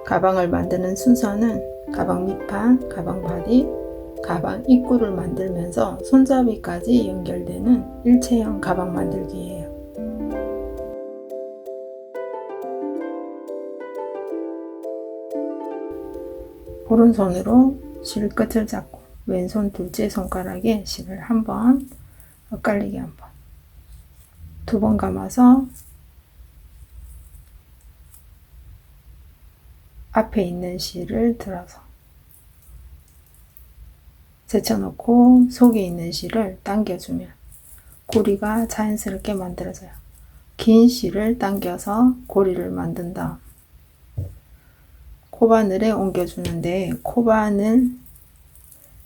가방을 만드는 순서는 가방 밑판, 가방 바디, 가방 입구를 만들면서 손잡이까지 연결되는 일체형 가방 만들기예요. 오른손으로 실 끝을 잡고 왼손 둘째 손가락에 실을 한번 엇갈리게 한번, 두 번 감아서 앞에 있는 실을 들어서 제쳐놓고 속에 있는 실을 당겨주면 고리가 자연스럽게 만들어져요. 긴 실을 당겨서 고리를 만든 다음 코바늘에 옮겨주는데 코바늘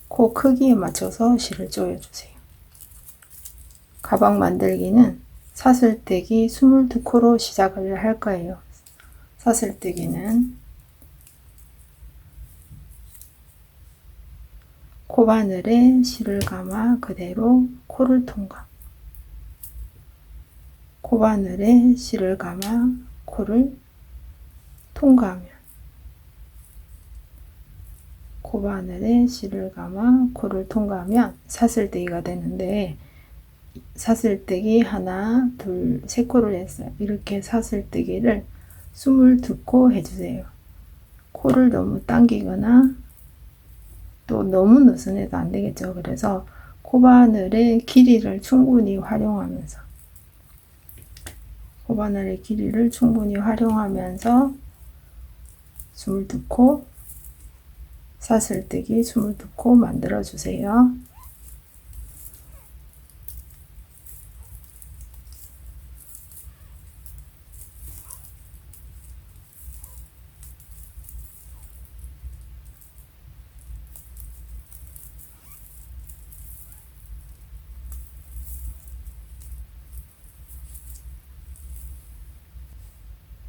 코 크기에 맞춰서 실을 조여주세요. 가방 만들기는 사슬떼기 22코로 시작을 할 거예요. 사슬떼기는 코바늘에 실을 감아 그대로 코를 통과, 코바늘에 실을 감아 코를 통과하면, 코바늘에 실을 감아 코를 통과하면 사슬떼기가 되는데, 사슬떼기 하나, 둘, 세 코를 했어요. 이렇게 사슬떼기를 22코 해주세요. 코를 너무 당기거나 또 너무 느슨해도 안 되겠죠. 그래서 코바늘의 길이를 충분히 활용하면서 코바늘의 길이를 충분히 활용하면서 22코 사슬떼기 22코 만들어 주세요.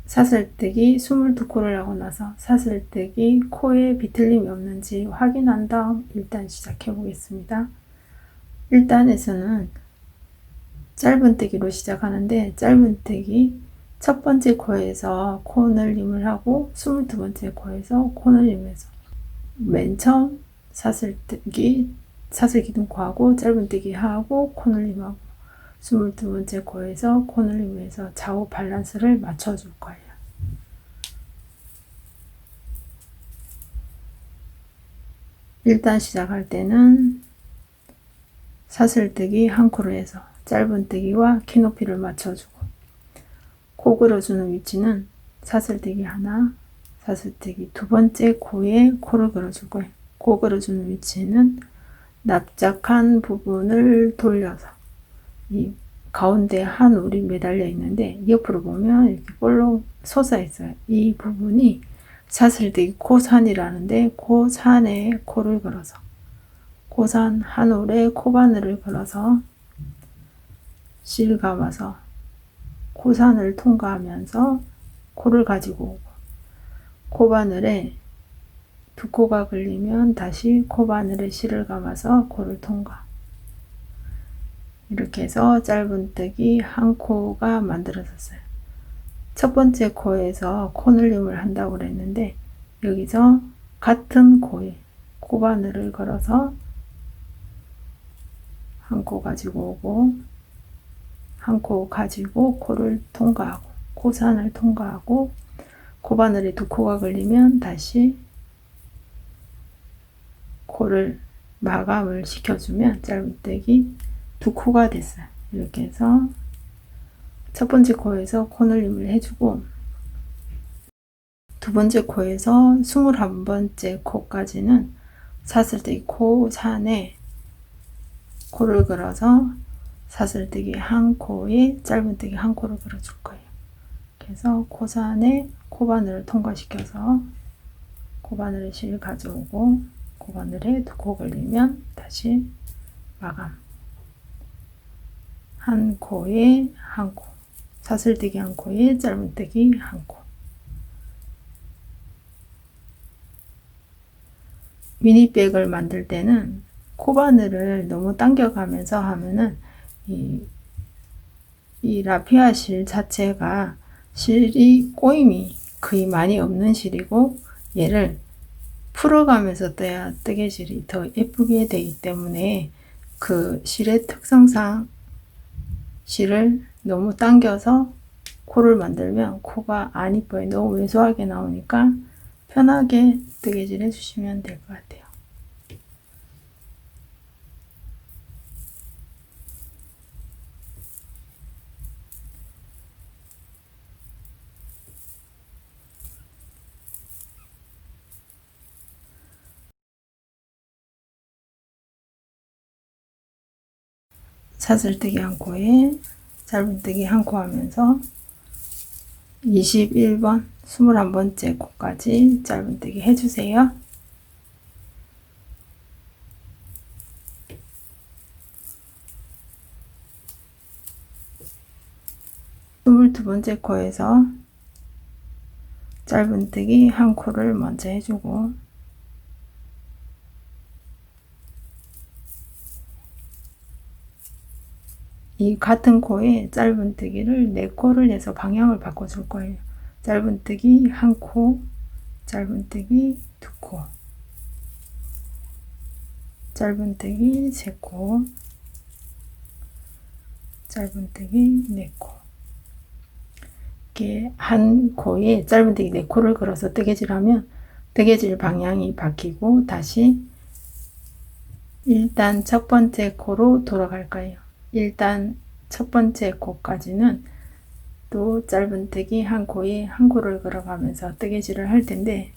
사슬떼기 22코를 하고 나서 사슬떼기 코에 비틀림이 없는지 확인한 다음 1단 시작해 보겠습니다. 1단에서는 짧은떼기로 시작하는데 짧은떼기 첫 번째 코에서 코 늘림을 하고 22번째 코에서 코 늘림해서 맨 처음 사슬떼기 사슬기둥코하고 짧은떼기 하고 코 늘림하고 22번째 코에서 코 늘림해서 좌우 밸런스를 맞춰줄 거예요. 일단 시작할 때는 사슬떼기 한 코로 해서 짧은떼기와 키 높이를 맞춰주고, 코 그려주는 위치는 사슬떼기 하나, 사슬떼기 두 번째 코에 코를 그려줄 거예요. 코 그려주는 위치는 납작한 부분을 돌려서 이 가운데 한 울이 매달려 있는데 옆으로 보면 이렇게 볼록 솟아 있어요. 이 부분이 사슬떼기 코산이라는데 코산에 코를 걸어서 코산 한 울에 코바늘을 걸어서 실 감아서 코산을 통과하면서 코를 가지고 오고, 코바늘에 두 코가 걸리면 다시 코바늘에 실을 감아서 코를 통과. 이렇게 해서 짧은떼기 한 코가 만들어졌어요. 첫 번째 코에서 코 늘림을 한다고 그랬는데 여기서 같은 코에 코바늘을 걸어서 한 코 가지고 오고, 한 코 가지고 코를 통과하고, 코산을 통과하고, 코바늘에 두 코가 걸리면 다시 코를 마감을 시켜주면 짧은떼기 두 코가 됐어요. 이렇게 해서 첫 번째 코에서 코 늘림을 해주고, 두 번째 코에서 21번째 코까지는 사슬떼기 코산에 코를 걸어서 사슬떼기 한 코에 짧은떼기 한 코를 그려줄 거예요. 그래서 코산에 코바늘을 통과시켜서 코바늘에 실 가져오고, 코바늘에 두 코 걸리면 다시 마감. 한 코에 한 코, 사슬떼기 한 코에 짧은떼기 한 코. 미니백을 만들 때는 코바늘을 너무 당겨가면서 하면은 이 라피아 실 자체가 실이 꼬임이 거의 많이 없는 실이고 얘를 풀어가면서 떠야 뜨개질이 더 예쁘게 되기 때문에 그 실의 특성상 실을 너무 당겨서 코를 만들면 코가 안 이뻐요. 너무 왜소하게 나오니까 편하게 뜨개질 해주시면 될 것 같아요. 사슬뜨기 한 코에 짧은뜨기 한 코 하면서 21번 21번째 코까지 짧은뜨기 해주세요. 22번째 코에서 짧은뜨기 한 코를 먼저 해주고 이 같은 코에 짧은뜨기를 4코를 해서 방향을 바꿔줄 거예요. 짧은뜨기 한 코, 짧은뜨기 2코, 짧은뜨기 3코, 짧은뜨기 4코. 이렇게 한 코에 짧은뜨기 4코를 걸어서 뜨개질하면 뜨개질 방향이 바뀌고 다시 일단 첫 번째 코로 돌아갈 거예요. 일단 첫 번째 코까지는 또 짧은뜨기 한 코에 한 코를 걸어가면서 뜨개질을 할 텐데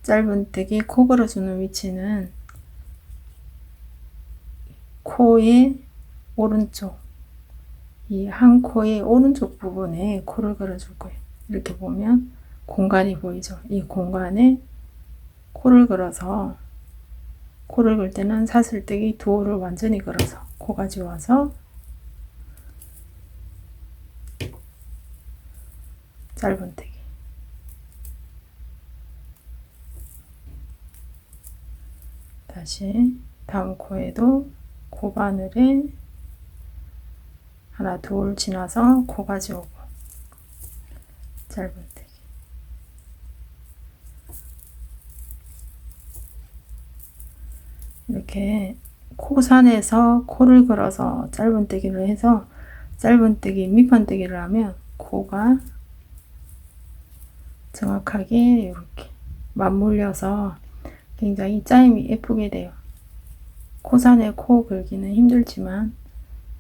짧은뜨기 코 걸어주는 위치는 코의 오른쪽 이 한 코의 오른쪽 부분에 코를 걸어줄 거예요. 이렇게 보면 공간이 보이죠. 이 공간에 코를 걸어서 코를 걸 때는 사슬뜨기 2호를 완전히 걸어서 코까지 와서 짧은뜨기 다시 다음 코에도 코바늘에 하나 둘 지나서 코까지 오고 짧은뜨기 이렇게 코산에서 코를 걸어서 짧은뜨기를 해서 짧은뜨기 밑판뜨기를 하면 코가 정확하게 이렇게 맞물려서 굉장히 짜임이 예쁘게 돼요. 코산에 코 걸기는 힘들지만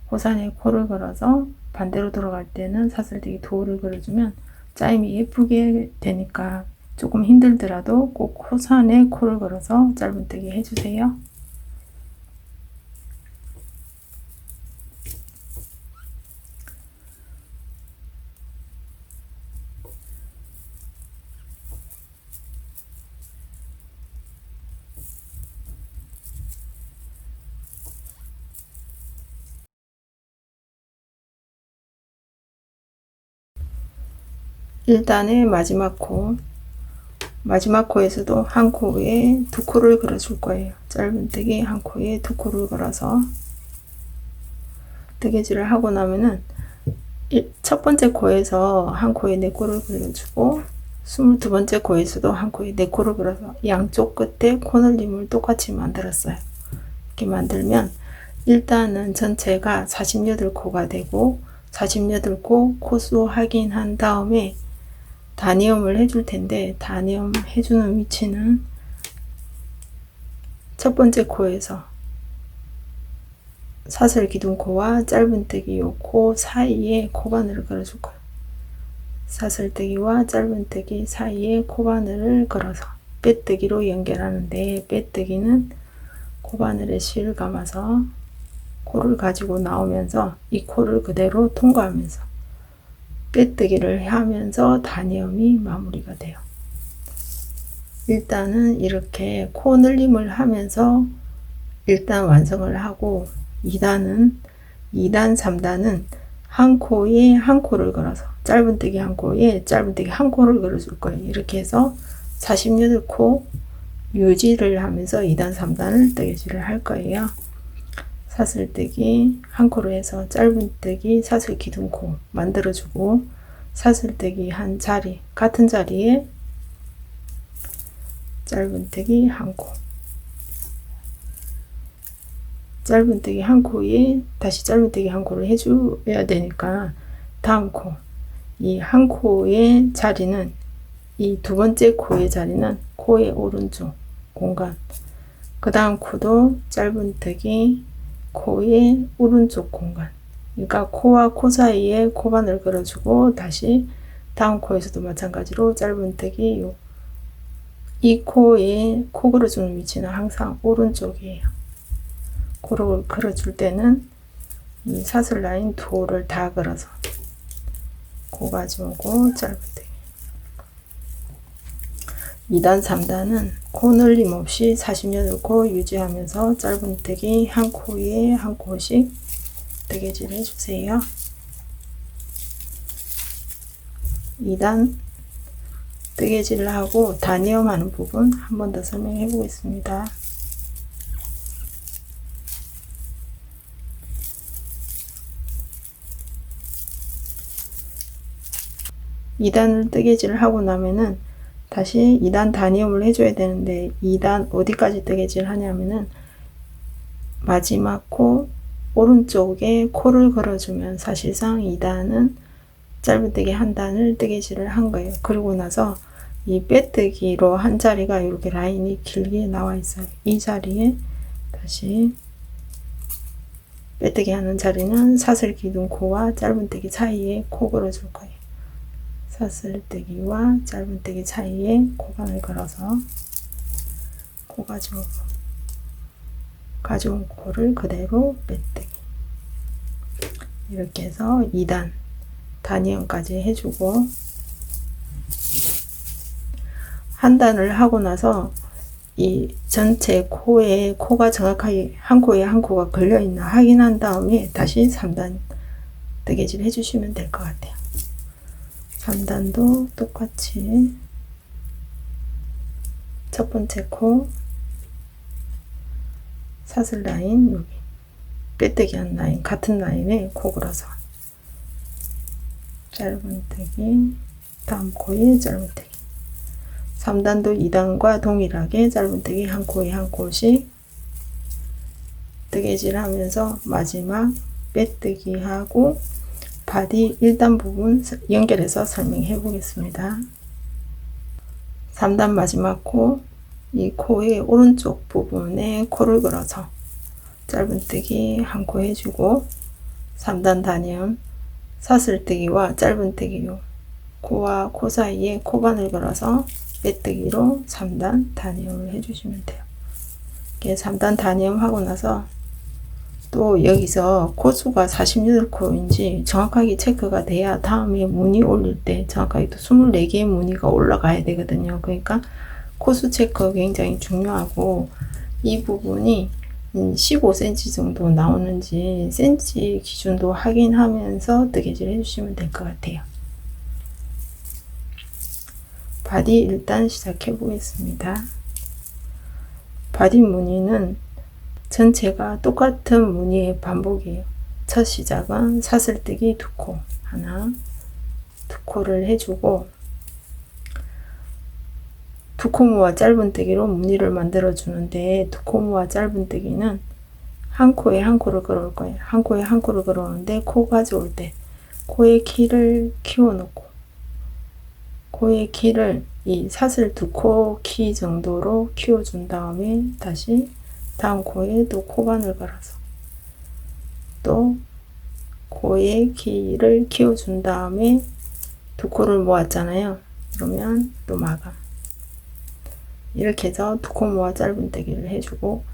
코산에 코를 걸어서 반대로 돌아갈 때는 사슬뜨기 2호를 걸어주면 짜임이 예쁘게 되니까 조금 힘들더라도 꼭 코산에 코를 걸어서 짧은뜨기 해주세요. 일단의 마지막 코에서도 한 코에 2코를 걸어줄 거예요. 짧은뜨기 한 코에 2코를 걸어서 뜨개질을 하고 나면은 첫 번째 코에서 한 코에 4코를 그려주고 22번째 코에서도 한 코에 4코를 그려서 양쪽 끝에 코늘림을 똑같이 만들었어요. 이렇게 만들면 일단은 전체가 48코가 되고 48코 코수 확인한 다음에 다니엄을 해줄 텐데 다니엄 해주는 위치는 첫 번째 코에서 사슬 기둥코와 짧은뜨기 요 코 사이에 코바늘을 걸어줄 거예요. 사슬뜨기와 짧은뜨기 사이에 코바늘을 걸어서 빼뜨기로 연결하는데 빼뜨기는 코바늘에 실을 감아서 코를 가지고 나오면서 이 코를 그대로 통과하면서 빼뜨기를 하면서 다니엄이 마무리가 돼요. 일단은 이렇게 코 늘림을 하면서 일단 완성을 하고 2단, 3단은 한 코에 한 코를 걸어서 짧은뜨기 한 코에 짧은뜨기 한 코를 걸어줄 거예요. 이렇게 해서 48코 유지를 하면서 2단, 3단을 뜨개질을 할 거예요. 사슬뜨기 한 코로 해서 짧은뜨기 사슬 기둥코 만들어주고 사슬뜨기 한 자리, 같은 자리에 짧은뜨기 한 코, 짧은뜨기 한 코에 다시 짧은뜨기 한 코를 해줘야 되니까 다음 코, 이 한 코의 자리는, 이 두 번째 코의 자리는 코의 오른쪽 공간, 그 다음 코도 짧은뜨기 코의 오른쪽 공간, 그러니까 코와 코 사이에 코바늘 걸어주고 다시 다음 코에서도 마찬가지로 짧은뜨기, 이 코에 코 걸어주는 위치는 항상 오른쪽이에요. 코를 걸어줄 때는 이 사슬 라인 도를 다 걸어서 코 가져오고 짧은뜨기. 2단 3단은 코 늘림 없이 48코 유지하면서 짧은뜨기 한 코에 한 코씩 뜨개질 해주세요. 2단 뜨개질을 하고 다니엄하는 부분 한 번 더 설명해 보겠습니다. 2단을 뜨개질을 하고 나면은 다시 2단 다니엄을 해줘야 되는데 2단 어디까지 뜨개질 하냐면은 마지막 코 오른쪽에 코를 걸어주면 사실상 2단은 짧은뜨기 한 단을 뜨개질을 한 거예요. 그리고 나서 이 빼뜨기로 한 자리가 이렇게 라인이 길게 나와 있어요. 이 자리에 다시 빼뜨기 하는 자리는 사슬 기둥 코와 짧은뜨기 사이에 코 걸어줄 거예요. 사슬뜨기와 짧은뜨기 사이에 코반을 걸어서 코 가져온 코를 그대로 빼뜨기, 이렇게 해서 2단 다니엄까지 해주고, 한 단을 하고 나서 이 전체 코에 코가 정확하게 한 코에 한 코가 걸려 있나 확인한 다음에 다시 3단 뜨개질 해주시면 될 것 같아요. 3단도 똑같이 첫 번째 코 사슬 라인, 여기 빼뜨기 한 라인, 같은 라인에 코 걸어서 짧은뜨기, 다음 코에 짧은뜨기. 3단도 2단과 동일하게 짧은뜨기 한 코에 한 코씩 뜨개질 하면서 마지막 빼뜨기 하고 바디 1단 부분 연결해서 설명해 보겠습니다. 3단 마지막 코, 이 코의 오른쪽 부분에 코를 걸어서 짧은뜨기 한 코 해주고, 3단 다니엄 사슬뜨기와 짧은뜨기 코와 코 사이에 코반을 걸어서 빼뜨기로 3단 다니엄을 해주시면 돼요. 이렇게 3단 다니엄 하고 나서 또 여기서 코수가 48코인지 정확하게 체크가 돼야 다음에 무늬 올릴 때 정확하게 또 24개의 무늬가 올라가야 되거든요. 그러니까 코수 체크 굉장히 중요하고, 이 부분이 15cm 정도 나오는지 cm 기준도 확인하면서 뜨개질 해주시면 될 것 같아요. 바디 일단 시작해 보겠습니다. 바디 무늬는 전체가 똑같은 무늬의 반복이에요. 첫 시작은 사슬뜨기 2코, 하나, 2코를 해주고 2코 모아 짧은뜨기로 무늬를 만들어 주는데, 2코 모아 짧은뜨기는 한 코에 한 코를 걸어올 거예요. 한 코에 한 코를 걸어오는데 코 가져올 때 코의 키를 키워 놓고, 코의 키를 이 사슬 2코 키 정도로 키워준 다음에 다시 다음 코에 또 코반을 걸어서 또 코의 키를 키워준 다음에 2코를 모았잖아요. 그러면 또 마감. 이렇게 해서 2코 모아 짧은뜨기를 해주고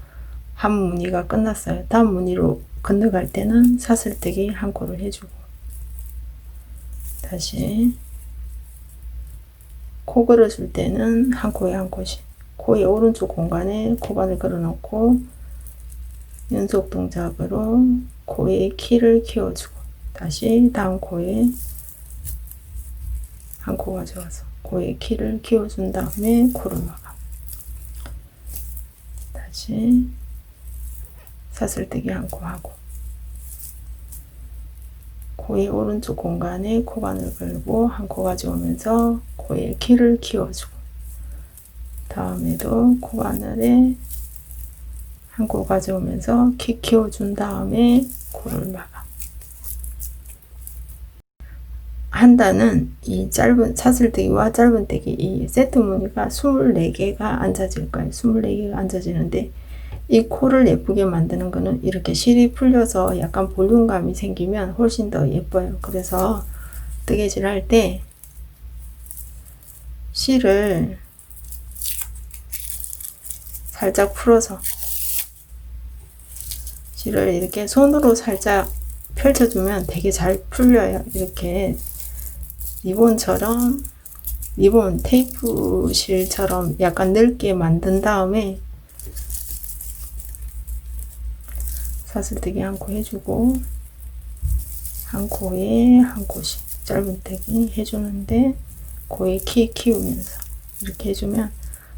한 무늬가 끝났어요. 다음 무늬로 건너갈 때는 사슬뜨기 한 코를 해주고, 다시 코 걸어줄 때는 한 코에 한 코씩 코의 오른쪽 공간에 코반을 걸어 놓고 연속 동작으로 코의 키를 키워주고 다시 다음 코에 한 코 가져와서 코의 키를 키워준 다음에 코를 마감. 다시 사슬뜨기 한 코 하고 코의 오른쪽 공간에 코바늘 걸고 한 코 가져오면서 코에 키를 키워주고, 다음에도 코바늘에 한 코 가져오면서 키 키워준 다음에 코를 막아. 한 단은 이 짧은 사슬뜨기와 짧은뜨기 이 세트 무늬가 24개가 앉아질 거예요. 24개가 앉아지는데 이 코를 예쁘게 만드는 거는 이렇게 실이 풀려서 약간 볼륨감이 생기면 훨씬 더 예뻐요. 그래서 뜨개질 할 때 실을 살짝 풀어서 실을 이렇게 손으로 살짝 펼쳐주면 되게 잘 풀려요. 이렇게 리본처럼, 리본 테이프 실처럼 약간 넓게 만든 다음에 사슬뜨기 한 코 해주고, 한 코에 한 코씩 짧은뜨기 해주는데 코에 키 키우면서 이렇게 해주면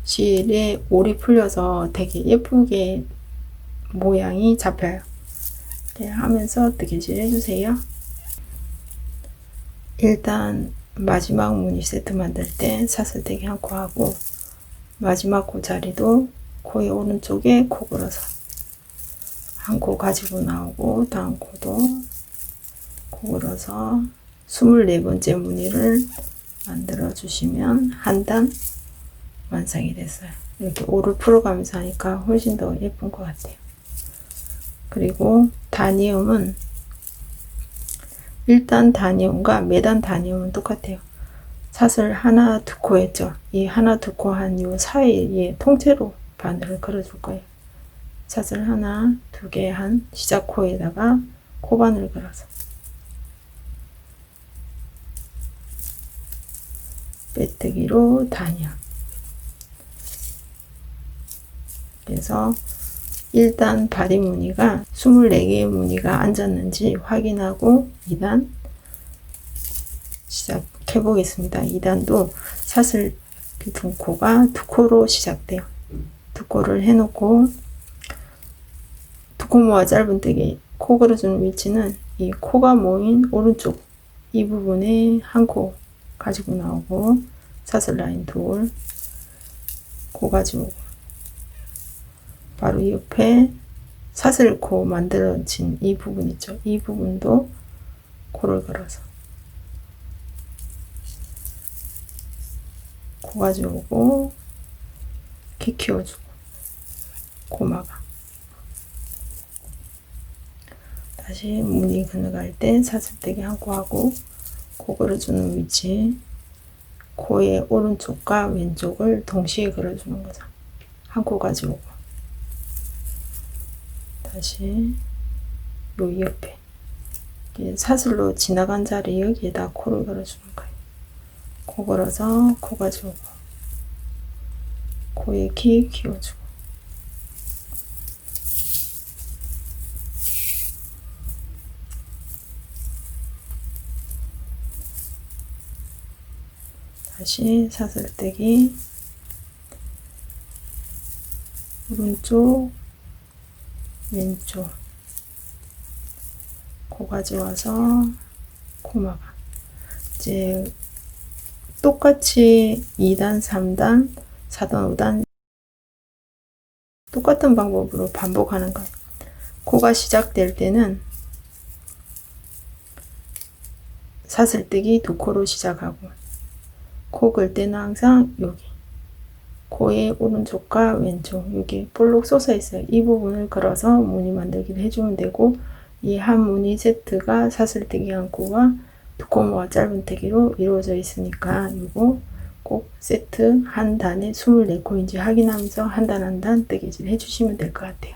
실에 올이 풀려서 되게 예쁘게 모양이 잡혀요. 이렇게 하면서 뜨개질 해주세요. 일단 마지막 무늬 세트 만들 때 사슬뜨기 한 코 하고, 마지막 코 자리도 코의 오른쪽에 코 걸어서 한 코 가지고 나오고, 다음 코도 코 걸어서 24번째 무늬를 만들어 주시면 한 단 완성이 됐어요. 이렇게 올을 풀어가면서 하니까 훨씬 더 예쁜 것 같아요. 그리고 다니움은 1단 다니움과 매단 다니움은 똑같아요. 사슬 하나 두 코 했죠. 이 하나 두 코 한 요 사이에 통째로 바늘을 걸어줄 거예요. 사슬 하나 두 개 한 시작 코에다가 코바늘 걸어서 빼뜨기로 다니움. 그래서 1단 바디 무늬가 24개의 무늬가 앉았는지 확인하고 2단 시작해 보겠습니다. 2단도 사슬 두 코가 두 코로 시작돼요. 두 코를 해놓고 두 코 모아 짧은뜨기 코 걸어주는 위치는 이 코가 모인 오른쪽 이 부분에 한 코 가지고 나오고, 사슬 라인 둘, 코 가지고 바로 옆에 사슬코 만들어진 이 부분 있죠. 이 부분도 코를 걸어서 코 가져오고 키 키워주고 코 막아. 다시 무늬 건너갈 때 사슬뜨기 한 코 하고 코 걸어주는 위치, 코의 오른쪽과 왼쪽을 동시에 걸어주는 거죠. 한 코 가져오고 다시 요 옆에 사슬로 지나간 자리 여기에다 코를 걸어주는 거예요. 코 걸어서 코 가져오고 코에 키 키워주고 다시 사슬뜨기 오른쪽 왼쪽 코 가져와서 코 막아. 이제 똑같이 2단, 3단, 4단, 5단 똑같은 방법으로 반복하는 거예요. 코가 시작될 때는 사슬뜨기 두 코로 시작하고, 코 걸 때는 항상 여기 코의 오른쪽과 왼쪽 여기 볼록 솟아 있어요. 이 부분을 걸어서 무늬 만들기를 해주면 되고, 이 한 무늬 세트가 사슬뜨기 한 코와 두 코 모아 짧은뜨기로 이루어져 있으니까 이거 꼭 세트 한 단에 24코인지 확인하면서 한 단 한 단 뜨개질 해주시면 될 것 같아요.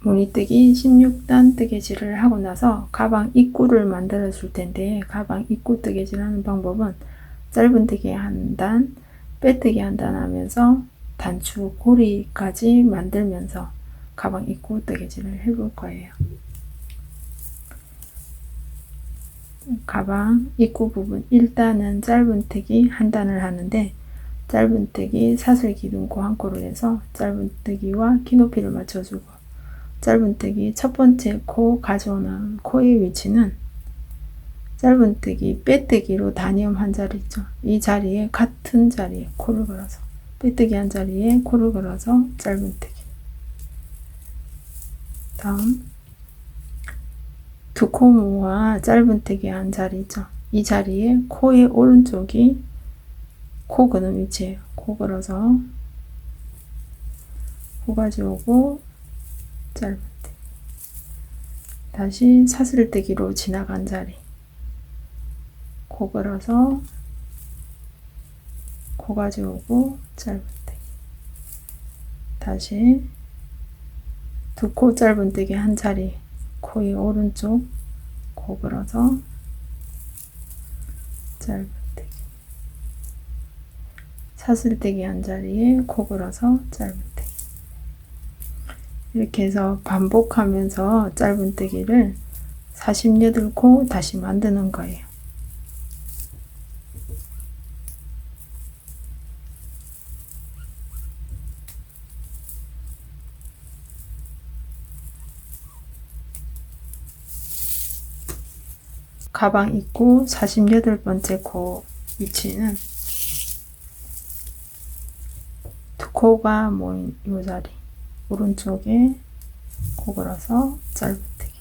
무늬뜨기 16단 뜨개질을 하고 나서 가방 입구를 만들어 줄 텐데, 가방 입구 뜨개질 하는 방법은 짧은뜨기 한 단, 빼뜨기 한 단 하면서 단추 고리까지 만들면서 가방 입구 뜨개질을 해볼 거예요. 가방 입구 부분 1단은 짧은뜨기 한 단을 하는데, 짧은뜨기 사슬 기둥코 한 코를 해서 짧은뜨기와 키높이를 맞춰주고, 짧은뜨기 첫 번째 코 가져오는 코의 위치는 짧은뜨기 빼뜨기로 단위음 한 자리 있죠. 이 자리에 같은 자리에 코를 걸어서, 빼뜨기 한 자리에 코를 걸어서 짧은뜨기. 다음 두 코 모아 짧은뜨기 한 자리 있죠. 이 자리에 코의 오른쪽이 코 그는 위치예요. 코 걸어서 코 가져오고 짧은뜨기. 다시 사슬뜨기로 지나간 자리, 코 걸어서 코 가져오고 짧은뜨기. 다시 두 코 짧은뜨기 한 자리, 코의 오른쪽 코 걸어서 짧은뜨기. 사슬뜨기 한 자리에 코 걸어서 짧은뜨기. 이렇게 해서 반복하면서 짧은뜨기를 48코 다시 만드는 거예요. 가방 입구 48번째 코 위치는 두 코가 모인 이 자리, 오른쪽에 코 걸어서 짧은뜨기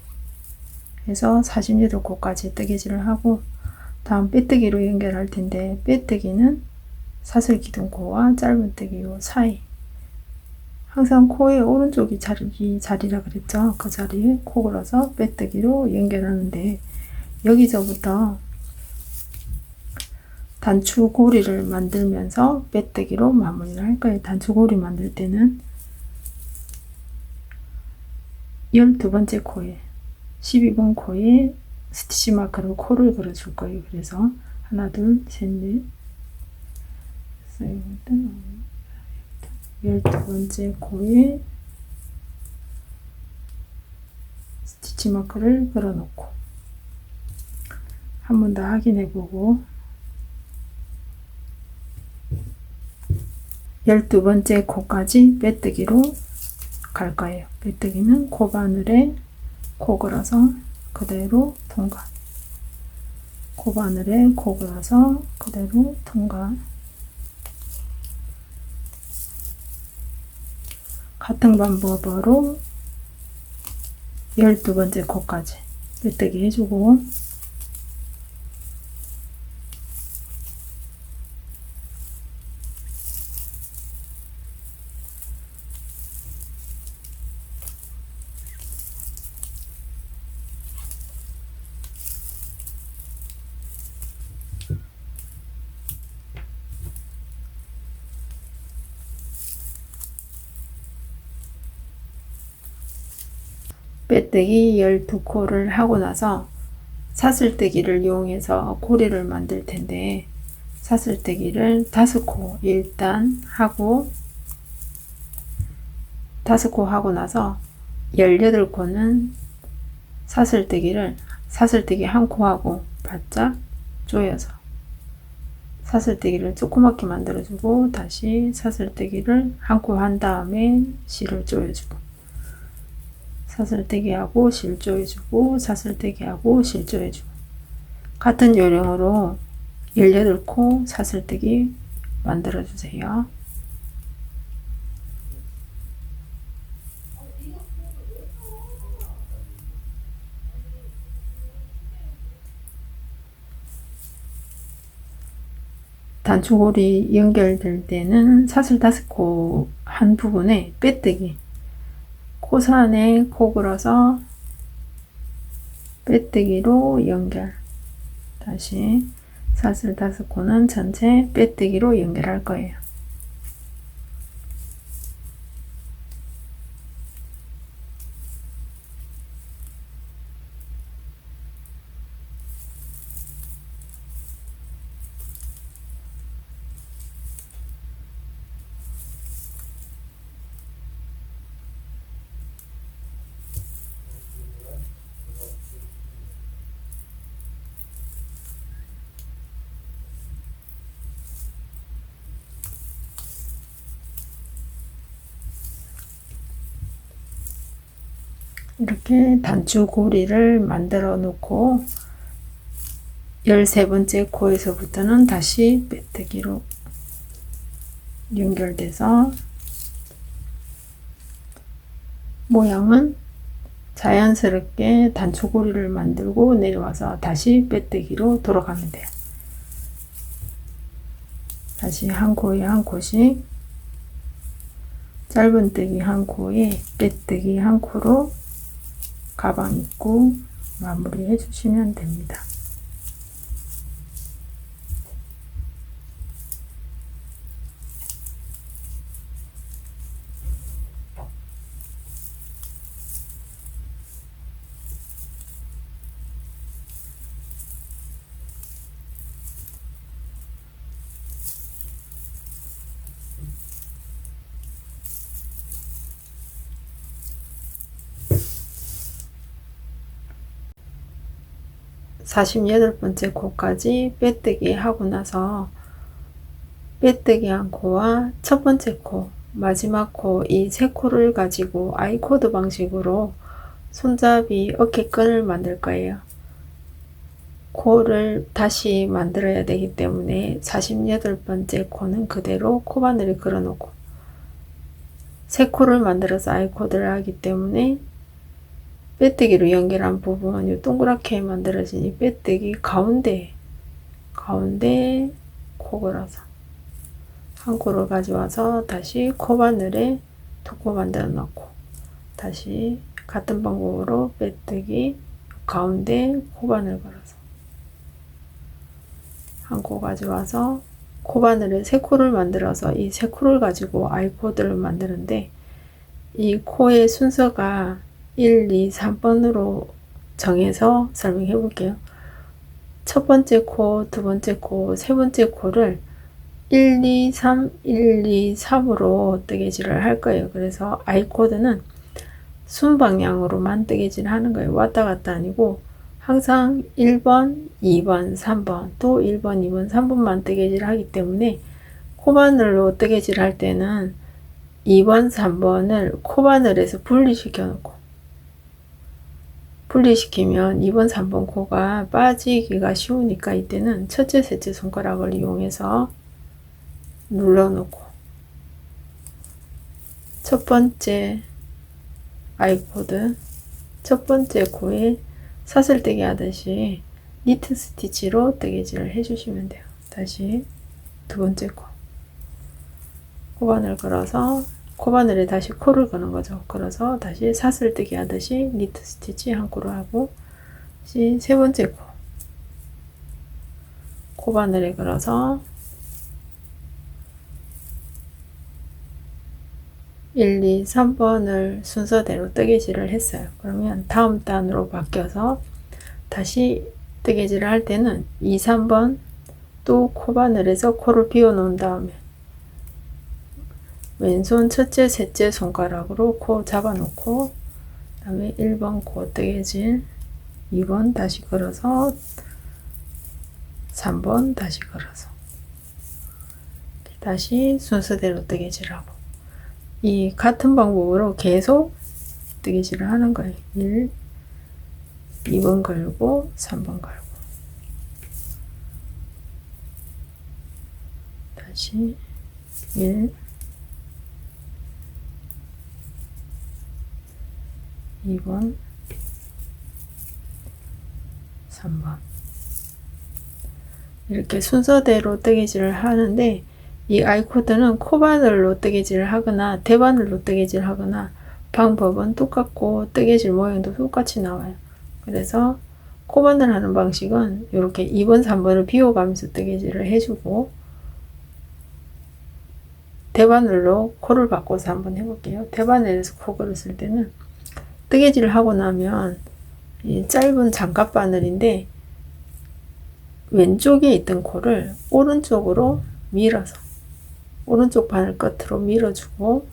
해서 48코까지 뜨개질을 하고, 다음 빼뜨기로 연결할 텐데, 빼뜨기는 사슬 기둥코와 짧은뜨기 요 사이, 항상 코의 오른쪽이 자리라 그랬죠. 그 자리에 코 걸어서 빼뜨기로 연결하는데, 여기서부터 단추 고리를 만들면서 빼뜨기로 마무리를 할 거예요. 단추 고리 만들 때는 12번째 코에 12번 코에 스티치 마커로 코를 그려줄 거예요. 그래서 하나, 둘, 셋, 넷, 12번째 코에 스티치 마커를 그려 놓고 한 번 더 확인해 보고, 12번째 코까지 빼뜨기로 갈 거예요. 빼뜨기는 코 바늘에 코 걸어서 그대로 통과, 코 바늘에 코 걸어서 그대로 통과. 같은 방법으로 12번째 코까지 빼뜨기 해주고, 빼뜨기 12코를 하고 나서 사슬뜨기를 이용해서 고리를 만들 텐데, 사슬뜨기를 5코 일단 하고, 5코 하고 나서 18코는 사슬뜨기 한 코하고 바짝 조여서 사슬뜨기를 조그맣게 만들어주고, 다시 사슬뜨기를 한 코 한 다음에 실을 조여주고, 사슬뜨기하고 실 조여주고, 사슬뜨기하고 실 조여주고, 같은 요령으로 18코 사슬뜨기 만들어주세요. 단추고리 연결될 때는 사슬 5코 한 부분에 빼뜨기, 코산에 코 걸어서 빼뜨기로 연결, 다시 사슬 5코는 전체 빼뜨기로 연결할 거예요. 이렇게 단추고리를 만들어 놓고 13번째 코에서부터는 다시 빼뜨기로 연결돼서 모양은 자연스럽게 단추고리를 만들고 내려와서 다시 빼뜨기로 돌아가면 돼요. 다시 한 코에 한 코씩 짧은뜨기 한 코에 빼뜨기 한 코로 가방 입구 마무리해 주시면 됩니다. (48) 번째 코까지 빼뜨기 하고 나서 빼뜨기 한 코와 첫 번째 코, 마지막 코 이 세 코를 가지고 아이코드 방식으로 손잡이 어깨끈을 만들 거예요. 코를 다시 만들어야 되기 때문에 48번째 코는 그대로 코바늘에 걸어 놓고 세 코를 만들어서 아이코드를 하기 때문에 빼뜨기로 연결한 부분 이 동그랗게 만들어진 이 빼뜨기 가운데 코 걸어서 한 코를 가져와서 다시 코바늘에 두 코 만들어 놓고 다시 같은 방법으로 빼뜨기 가운데 코바늘 걸어서 한 코 가져와서 코바늘에 세 코를 만들어서 이 세 코를 가지고 아이코드를 만드는데 이 코의 순서가 1, 2, 3번으로 정해서 설명해 볼게요. 첫 번째 코, 두 번째 코, 세 번째 코를 1, 2, 3, 1, 2, 3으로 뜨개질을 할 거예요. 그래서 아이코드는 순방향으로만 뜨개질 하는 거예요. 왔다 갔다 아니고 항상 1번, 2번, 3번 또 1번, 2번, 3번만 뜨개질 하기 때문에 코바늘로 뜨개질 할 때는 2번, 3번을 코바늘에서 분리시켜 놓고 분리시키면 2번, 3번 코가 빠지기가 쉬우니까 이때는 첫째, 셋째 손가락을 이용해서 눌러 놓고 첫 번째 아이코드 첫 번째 코에 사슬뜨기 하듯이 니트 스티치로 뜨개질을 해주시면 돼요. 다시 두 번째 코 코바늘 걸어서 코바늘에 다시 코를 거는 거죠. 걸어서 다시 사슬뜨기 하듯이 니트 스티치 한 코를 하고 다시 세 번째 코 코바늘에 걸어서 1, 2, 3번을 순서대로 뜨개질을 했어요. 그러면 다음 단으로 바뀌어서 다시 뜨개질을 할 때는 2, 3번 또 코바늘에서 코를 비워 놓은 다음에 왼손 첫째, 셋째 손가락으로 코 잡아 놓고 그 다음에 1번 코 뜨개질 2번 다시 걸어서 3번 다시 걸어서 다시 순서대로 뜨개질하고 이 같은 방법으로 계속 뜨개질을 하는 거예요. 1, 2번 걸고 3번 걸고 다시 1, 2번 3번 이렇게 순서대로 뜨개질을 하는데 이 아이코드는 코바늘로 뜨개질을 하거나 대바늘로 뜨개질을 하거나 방법은 똑같고 뜨개질 모양도 똑같이 나와요. 그래서 코바늘 하는 방식은 이렇게 2번, 3번을 비워가면서 뜨개질을 해주고 대바늘로 코를 바꿔서 한번 해볼게요. 대바늘에서 코 걸었을 때는 뜨개질을 하고 나면 이 짧은 장갑바늘인데 왼쪽에 있던 코를 오른쪽으로 밀어서 오른쪽 바늘 끝으로 밀어주고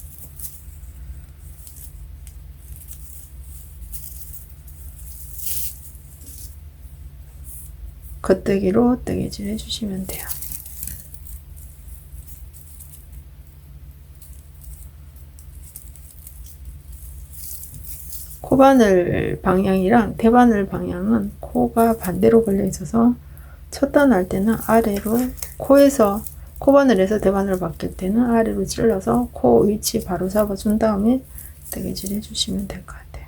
겉뜨기로 뜨개질 해주시면 돼요. 코바늘 방향이랑 대바늘 방향은 코가 반대로 걸려 있어서 첫 단 할 때는 아래로 코에서 코바늘에서 대바늘로 바뀔 때는 아래로 찔러서 코 위치 바로 잡아준 다음에 뜨개질 해주시면 될 것 같아요.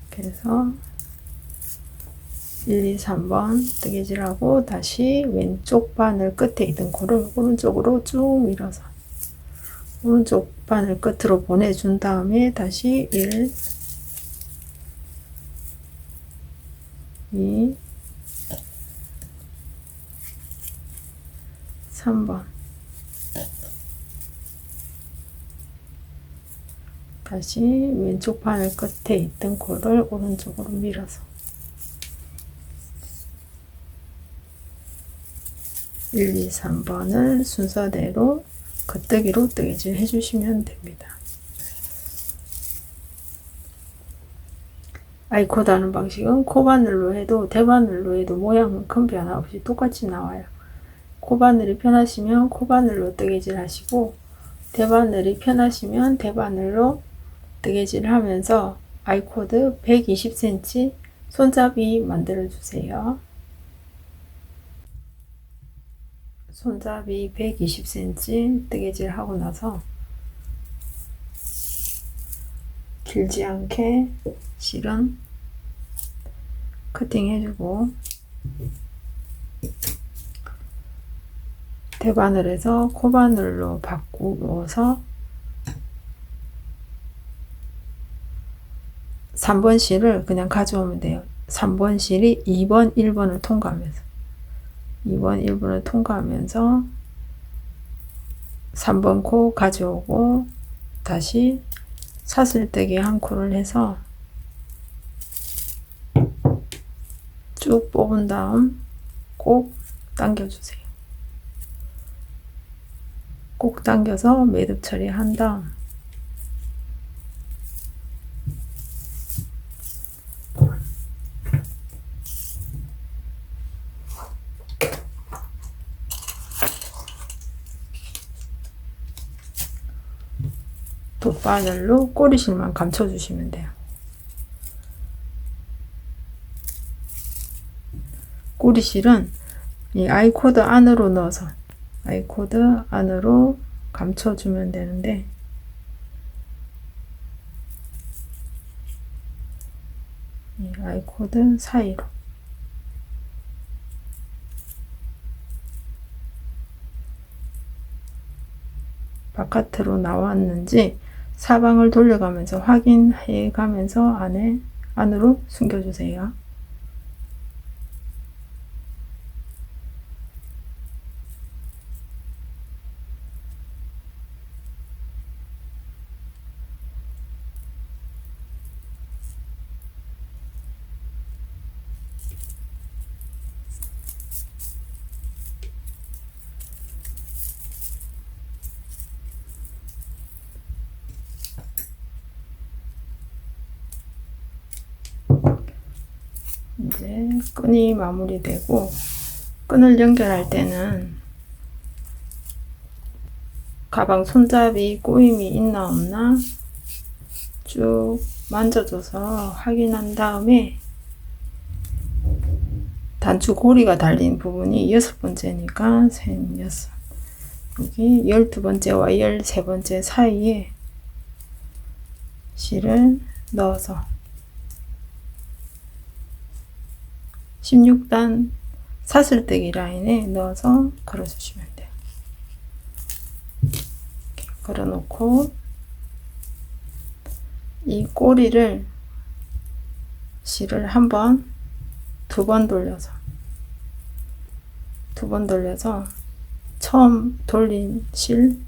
그래서 1, 2, 3번 뜨개질하고 다시 왼쪽 바늘 끝에 있던 코를 오른쪽으로 쭉 밀어서 오른쪽 바늘 끝으로 보내준 다음에 다시 1, 2, 3번 다시 왼쪽 바늘 끝에 있던 코를 오른쪽으로 밀어서 1, 2, 3번을 순서대로 겉뜨기로 뜨개질 해주시면 됩니다. 아이코드 하는 방식은 코바늘로 해도 대바늘로 해도 모양은 큰 변화 없이 똑같이 나와요. 코바늘이 편하시면 코바늘로 뜨개질 하시고 대바늘이 편하시면 대바늘로 뜨개질 하면서 아이코드 120cm 손잡이 만들어 주세요. 손잡이 120cm 뜨개질 하고 나서 길지 않게 실은 커팅 해주고 대바늘에서 코바늘로 바꾸어서 3번 실을 그냥 가져오면 돼요. 3번 실이 2번, 1번을 통과하면서 2번, 1번을 통과하면서 3번 코 가져오고 다시 사슬뜨기 한 코를 해서 쭉 뽑은 다음 꼭 당겨주세요. 꼭 당겨서 매듭 처리한 다음 돗바늘로 꼬리실만 감춰주시면 돼요. 꼬리실은 이 아이코드 안으로 넣어서 아이코드 안으로 감춰주면 되는데 이 아이코드 사이로 바깥으로 나왔는지 사방을 돌려가면서 확인해 가면서 안으로 숨겨주세요. 이제 끈이 마무리되고 끈을 연결할 때는 가방 손잡이 꼬임이 있나 없나 쭉 만져줘서 확인한 다음에 단추 고리가 달린 부분이 6번째니까 셈 6, 여기 12번째와 13번째 사이에 실을 넣어서 16단 사슬뜨기 라인에 넣어서 걸어주시면 돼요. 이렇게 걸어놓고 이 꼬리를 실을 한 번, 2번 돌려서 처음 돌린 실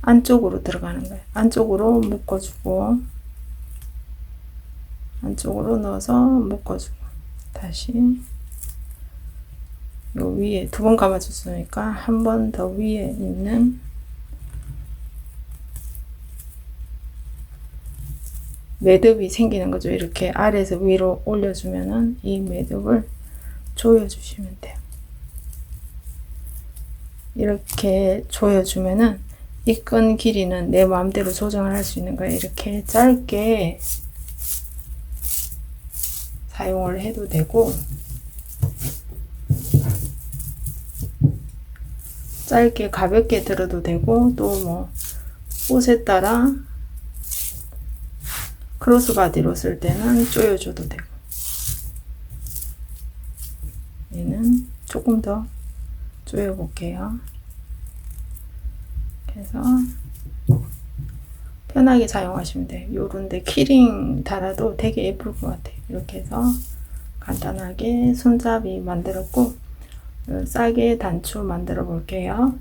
안쪽으로 들어가는 거예요. 안쪽으로 묶어주고 안쪽으로 넣어서 묶어주고 다시 요 위에 2번 감아줬으니까 한 번 더 위에 있는 매듭이 생기는 거죠. 이렇게 아래에서 위로 올려주면은 이 매듭을 조여주시면 돼요. 이렇게 조여주면은 이 끈 길이는 내 마음대로 조정을 할 수 있는 거예요. 이렇게 짧게 사용을 해도 되고, 짧게 가볍게 들어도 되고, 또 뭐 옷에 따라 크로스바디로 쓸 때는 조여줘도 되고. 얘는 조금 더 조여 볼게요. 그래서 편하게 사용하시면 돼요. 요런데 키링 달아도 되게 예쁠 것 같아요. 이렇게 해서 간단하게 손잡이 만들었고, 싸게 단추 만들어 볼게요.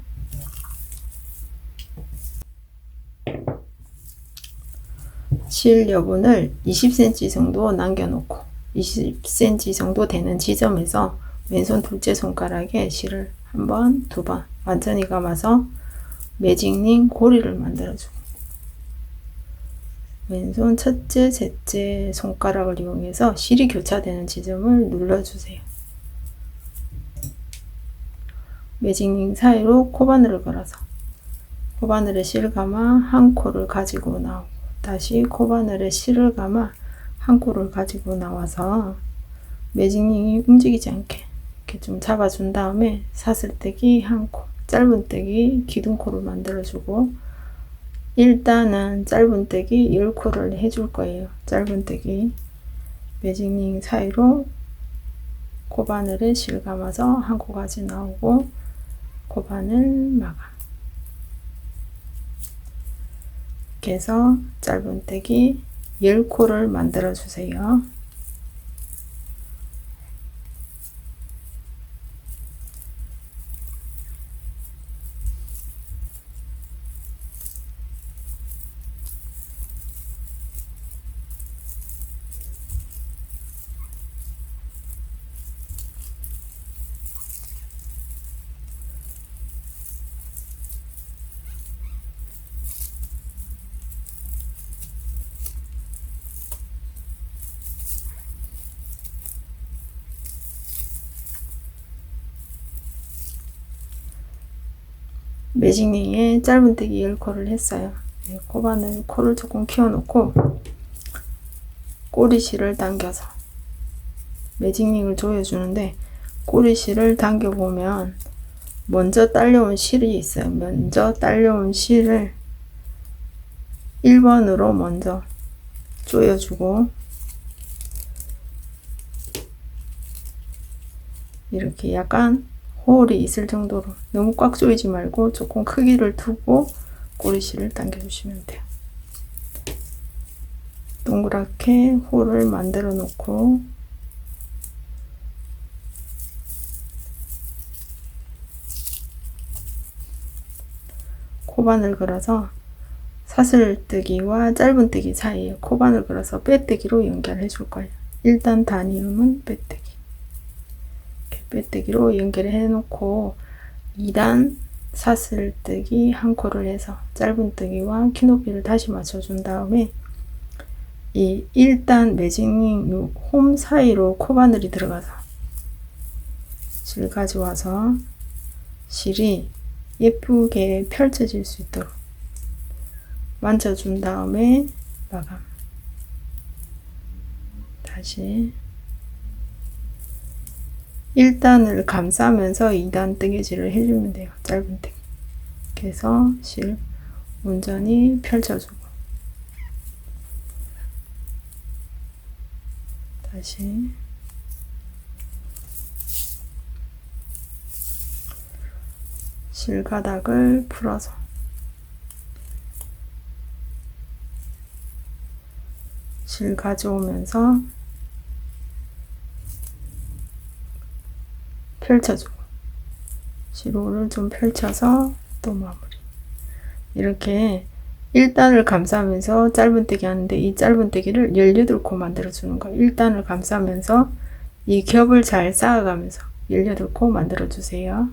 실 여분을 20cm 정도 남겨놓고 20cm 정도 되는 지점에서 왼손 둘째 손가락에 실을 한 번, 두 번 완전히 감아서 매직링 고리를 만들어주고, 왼손 첫째, 셋째 손가락을 이용해서 실이 교차되는 지점을 눌러주세요. 매직링 사이로 코바늘을 걸어서 코바늘에 실 감아 한 코를 가지고 나오고, 다시 코바늘에 실을 감아 한 코를 가지고 나와서 매직링이 움직이지 않게 이렇게 좀 잡아준 다음에 사슬뜨기 한 코, 짧은뜨기 기둥코를 만들어주고, 일단은 짧은뜨기 10코를 해줄 거예요. 짧은뜨기 매직링 사이로 코바늘에 실 감아서 한 코까지 나오고, 코바늘 마감. 이렇게 해서 짧은뜨기 10코를 만들어 주세요. 매직링에 짧은뜨기 10코를 했어요. 코바늘 코를 조금 키워놓고 꼬리실을 당겨서 매직링을 조여주는데, 꼬리실을 당겨보면 먼저 딸려온 실이 있어요. 먼저 딸려온 실을 1번으로 먼저 조여주고, 이렇게 약간 홀이 있을 정도로, 너무 꽉 조이지 말고 조금 크기를 두고 꼬리실을 당겨주시면 돼요. 동그랗게 홀을 만들어 놓고, 코바늘 걸어서 사슬뜨기와 짧은뜨기 사이에 코바늘 걸어서 빼뜨기로 연결해 줄 거예요. 일단 단위음은 빼뜨기. 빼뜨기로 연결해 놓고 2단 사슬뜨기 한 코를 해서 짧은뜨기와 키높이를 다시 맞춰준 다음에 이 1단 매직링 홈 사이로 코바늘이 들어가서 실 가져와서 실이 예쁘게 펼쳐질 수 있도록 만져준 다음에 마감. 다시 1단을 감싸면서 2단 뜨개질을 해주면 돼요. 짧은뜨기. 이렇게 해서 실 온전히 펼쳐주고, 다시 실가닥을 풀어서 실 가져오면서 펼쳐주고, 실호를 좀 펼쳐서 또 마무리. 이렇게 1단을 감싸면서 짧은뜨기 하는데, 이 짧은뜨기를 18코 만들어 주는 거예요. 1단을 감싸면서 이 겹을 잘 쌓아가면서 18코 만들어 주세요.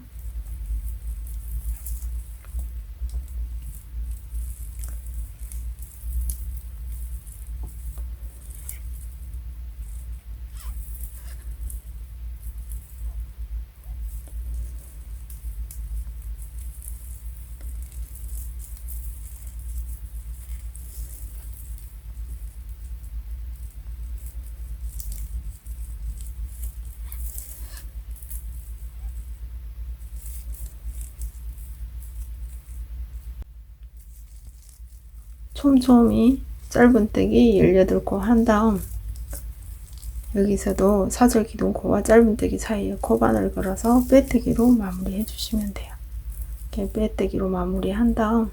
촘촘히 짧은뜨기 18코 한 다음 여기서도 사슬 기둥코와 짧은뜨기 사이에 코바늘 걸어서 빼뜨기로 마무리 해주시면 돼요. 이렇게 빼뜨기로 마무리 한 다음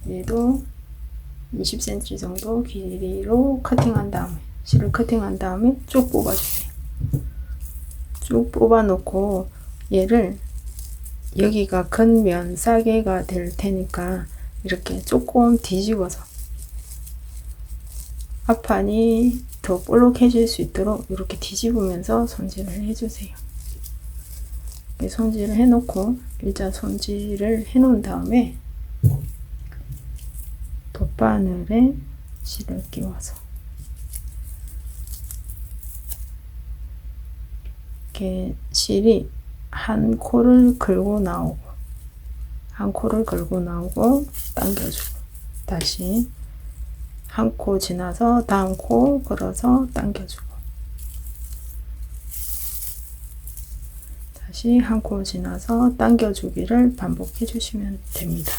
얘도 20cm 정도 길이로 커팅한 다음에 실을 커팅한 다음에 쭉 뽑아주세요. 쭉 뽑아 놓고 얘를 여기가 겉면 싸개가 될 테니까 이렇게 조금 뒤집어서 앞판이 더 볼록해질 수 있도록 이렇게 뒤집으면서 손질을 해주세요. 이렇게 손질을 해놓고 일단 손질을 해놓은 다음에 돗바늘에 실을 끼워서 이렇게 실이 한 코를 걸고 나오고 한 코를 걸고 나오고 당겨주고 다시 한 코 지나서 다음 코 걸어서 당겨주고 다시 한 코 지나서 당겨주기를 반복해 주시면 됩니다.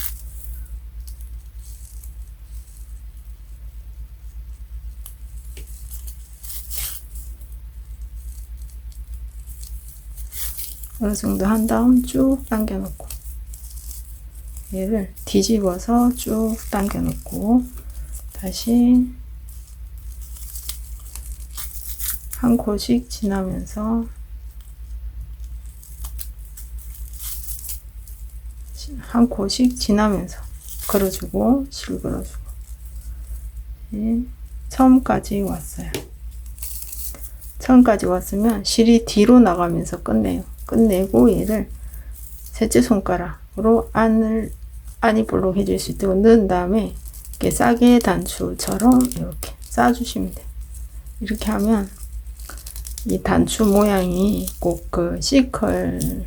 어느 정도 한 다음 쭉 당겨 놓고 얘를 뒤집어서 쭉 당겨 놓고 다시 한 코씩 지나면서 한 코씩 지나면서 걸어주고 실 걸어주고 처음까지 왔어요. 처음까지 왔으면 실이 뒤로 나가면서 끝내고 얘를 셋째 손가락으로 안이 볼록해질 수 있도록 넣은 다음에 이렇게 싸게 단추처럼 이렇게 싸주시면 돼요. 이렇게 하면 이 단추 모양이 꼭 그 시컬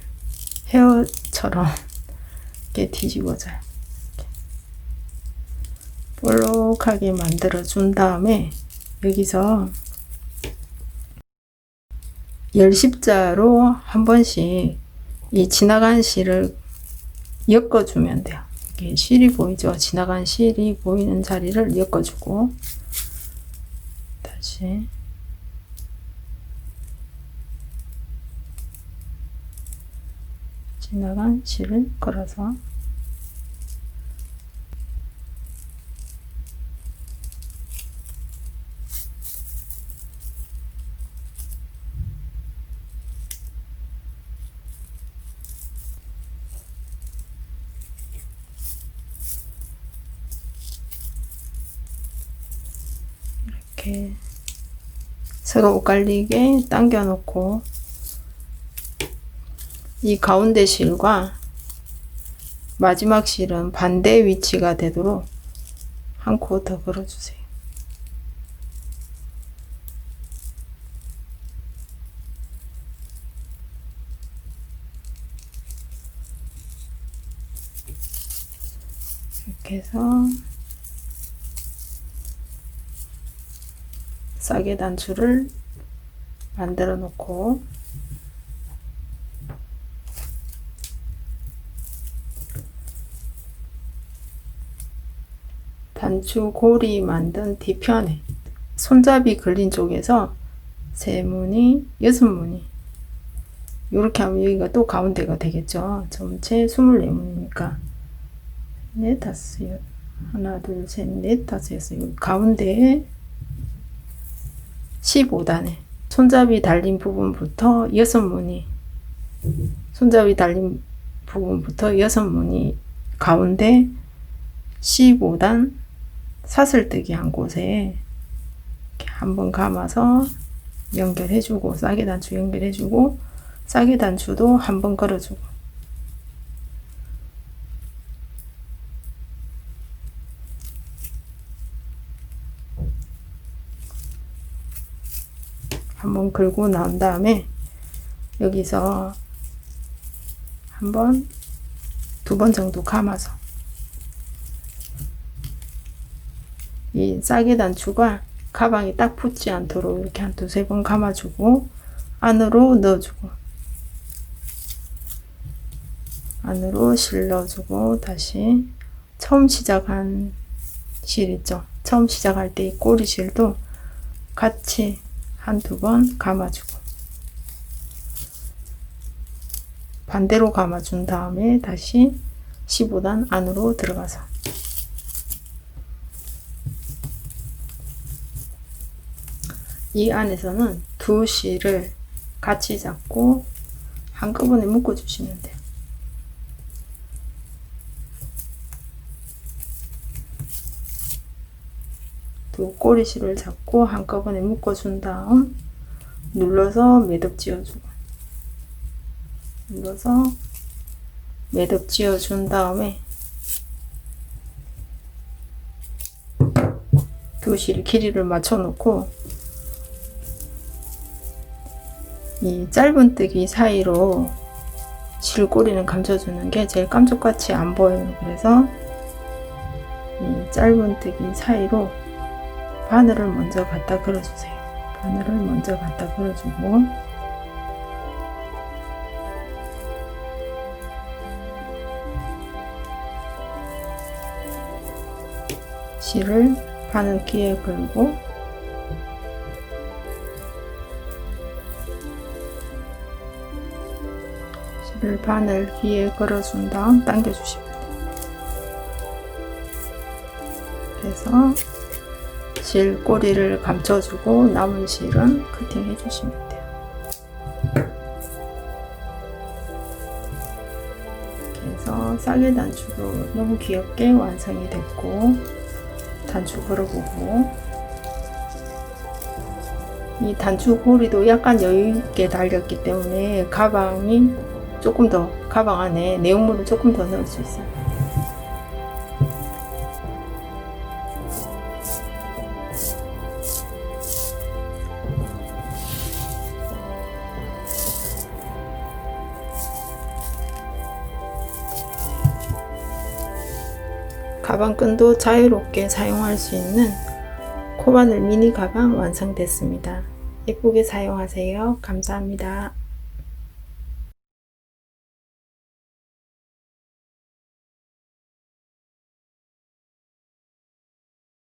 헤어처럼 이렇게 뒤집어져요. 이렇게 볼록하게 만들어 준 다음에 여기서 열십자로 한 번씩 이 지나간 실을 엮어주면 돼요. 이게 실이 보이죠? 지나간 실이 보이는 자리를 엮어주고 다시 지나간 실을 걸어서 이렇게 서로 엇갈리게 당겨 놓고 이 가운데 실과 마지막 실은 반대 위치가 되도록 한 코 더 걸어주세요. 이렇게 해서 싸게 단추를 만들어 놓고 단추 고리 만든 뒤편에 손잡이 걸린 쪽에서 3무늬, 6무늬 이렇게 하면 여기가 또 가운데가 되겠죠. 전체 24무늬니까 4, 5, 하나, 둘, 셋, 넷, 다섯, 여섯 가운데에 15단에 손잡이 달린 부분부터 6무늬 손잡이 달린 부분부터 6무늬 가운데 15단 사슬뜨기 한 곳에 이렇게 한번 감아서 연결해주고 싸게 단추 연결해주고 싸게 단추도 한번 걸어주고 한번 걸고 나온 다음에 여기서 한번 2번 정도 감아서 이 싸게 단추가 가방에 딱 붙지 않도록 이렇게 한 2-3번 감아주고 안으로 넣어주고 안으로 실 넣어주고 다시 처음 시작한 실 있죠. 처음 시작할 때 이 꼬리실도 같이 한두 번 감아주고 반대로 감아준 다음에 다시 15단 안으로 들어가서 이 안에서는 두 실을 같이 잡고 한꺼번에 묶어 주시면 돼요. 두 꼬리실을 잡고 한꺼번에 묶어 준 다음 눌러서 매듭 지어주고 눌러서 매듭 지어준 다음에 두 실 길이를 맞춰 놓고 이 짧은뜨기 사이로 실꼬리는 감춰주는 게 제일 깜짝같이 안 보여요. 그래서 이 짧은뜨기 사이로 바늘을 먼저 갖다 걸어주세요. 바늘을 먼저 갖다 걸어주고 실을 바늘귀에 걸고 실을 바늘귀에 걸어준 다음 당겨주시면 돼요. 그래서 실 꼬리를 감춰주고 남은 실은 커팅 해주시면 돼요. 그래서 싸게 단추도 너무 귀엽게 완성이 됐고 단추 걸어보고 이 단추 고리도 약간 여유있게 달렸기 때문에 가방이 조금 더 가방 안에 내용물을 조금 더 넣을 수 있어요. 가방끈도 자유롭게 사용할 수 있는 코바늘 미니 가방 완성됐습니다. 예쁘게 사용하세요. 감사합니다.